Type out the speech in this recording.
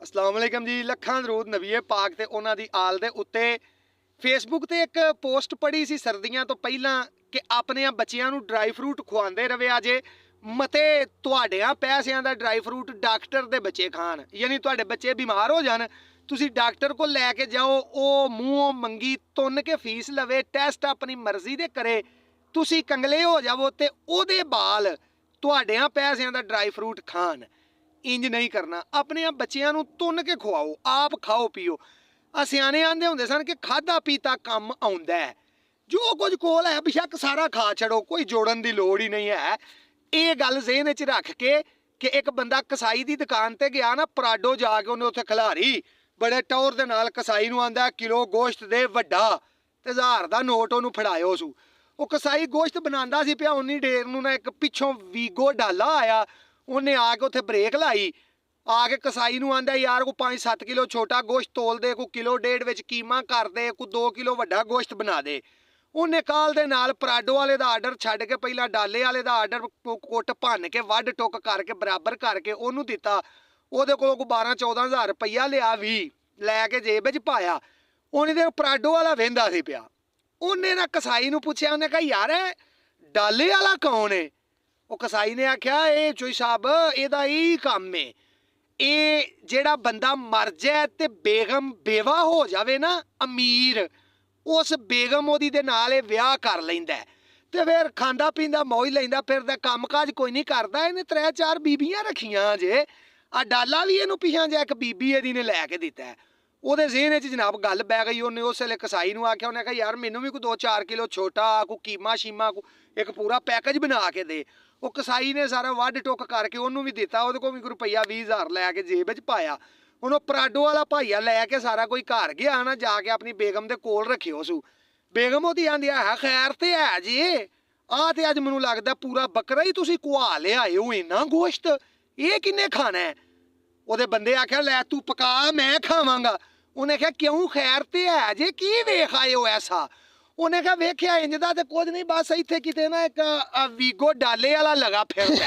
अस्सलाम वालेकुम जी। लखां दरूद नबीए पाक ते उन्हां दी आल दे उत्ते। फेसबुक ते एक पोस्ट पढ़ी सी सर्दियां तो पहलां कि अपने बच्चियां नूं ड्राई फ्रूट खुआंदे रवे अजे मते तुहाडियां पैसिਆਂ ਦਾ ड्राई फ्रूट डॉक्टर दे बच्चे खान, यानी तुहाडे बच्चे बीमार हो जान, तुसी डॉक्टर को लैके जाओ, ਉਹ ਮੂੰਹੋਂ ਮੰਗੀ ਤੁੰਨ के फीस लवे, टैसट अपनी मर्जी दे करे, तुसी कंगले हो जावो ते ਉਹਦੇ बाल तुहाडियां पैसिਆਂ ਦਾ ड्राई फ्रूट खान। इंज नहीं करना, अपने बच्चियां नूं तुन के खुआओ, आप खाओ पियो। सियाने आंदे हुंदे सन कि खादा पीता कम आउंदा है, जो कुछ कोल है बेशक सारा खा छड़ो, कोई जोड़न दी लोड़ ही नहीं है। ये गल ज़हन च रख के कि एक बंदा कसाई दी दुकान ते गया ना, पराडो जाके उन्हें उत्थे खिलारी बड़े टौर दे नाल कसाई नूं आंदा किलो गोश्त दे वड्डा ते 1000 दा नोट उन्हें फड़ायो सू। वो कसाई गोश्त बनांदा सी पिया, उन्नी देर नूं ना एक पिछों वीगो डाला आया, उन्हें आके उत्थे ब्रेक लाई, आके कसाई नूं आंदा यार को 5-7 किलो छोटा गोश्त तोल दे, को किलो डेढ़ विच कीमा कर दे, को 2 किलो वड्डा गोश्त बना दे। उन्हें काल दे नाल पराडो वाले दा आर्डर छड्ड के पहला डाले वाले दा आर्डर कुट भन्न के वड्ड टुक करके बराबर करके ओनू दिता। ओहदे कोलों को 12-14 हज़ार रुपया लिया, भी लैके जेब विच पाया। उन्हें देर पराडो वाला वेंदा सी पिया। उन्हें ना कसाई नूं पुछया, उन्हें कहा यार डाले वाला कौन है? वो कसाई ने आख्या ये चोई साहब एदा ही काम है, ये जेड़ा बंदा मर जाए ते बेगम बेवा हो जावे ना अमीर, उस बेगम ओदी दे नाल विआह कर लैंदा ते फिर खांदा पींदा मौज लैंदा फिरदा, काम काज कोई नहीं करदा। इहने 3-4 बीबियां रखियां जे, आ डाला भी इहनूं पिछां जे एक बीबी इहदी ने लैके दित्ता है। ਉਹਦੇ ਜ਼ਹਿਨ ਵਿੱਚ जनाब गल पै गई। ਉਹਨੇ ਉਸ ਵੇਲੇ कसाई ਨੂੰ ਆਖਿਆ, ਉਹਨੇ ਕਿਹਾ यार मैनू भी कोई 2-4 किलो छोटा को कीमा शीमा को एक पूरा पैकेज बना के दे। ਉਹ कसाई ने सारा ਵੱਢ टुक करके ਉਹਨੂੰ भी दिता, ਉਹਦੇ ਕੋਲ भी रुपया 20,000 लैके जेब ਵਿੱਚ पाया। ਹੁਣ ਉਹ ਪਰਾਡੋ वाला ਭਾਈਆ लैके सारा कोई घर गया ना, जाके अपनी बेगम ਦੇ ਕੋਲ ਰੱਖਿਓ ਸੂ। बेगम ਉਹਦੀ ਆਂਦੀ ਹੈ खैर ਤੇ है जी, ਆ ਤੇ ਅੱਜ ਮੈਨੂੰ ਲੱਗਦਾ ਪੂਰਾ ਬੱਕਰਾ ਹੀ ਤੁਸੀਂ ਕੁਆ ਲਿਆਏ ਹੋ, ਇੰਨਾ ਗੋਸ਼ਤ ਇਹ ਕਿੰਨੇ ਖਾਣਾ ਹੈ? ਉਹਦੇ ਬੰਦੇ ਆਖਿਆ ਲੈ ਤੂੰ ਪਕਾ ਮੈਂ ਖਾਵਾਂਗਾ। ਉਹਨੇ ਕਿਹਾ ਕਿਉਂ ਖੈਰ ਤੇ ਹੈ ਜੇ, ਕੀ ਵੇਖ ਆਏ ਹੋ ਐਸਾ? ਉਹਨੇ ਕਿਹਾ ਵੇਖਿਆ ਇੰਜ ਦਾ ਤੇ ਕੁਝ ਨਹੀਂ, ਬਸ ਇੱਥੇ ਕਿਤੇ ਨਾ ਇੱਕ ਵੀਗੋ ਡਾਲੇ ਵਾਲਾ ਲਗਾ ਫਿਰਦਾ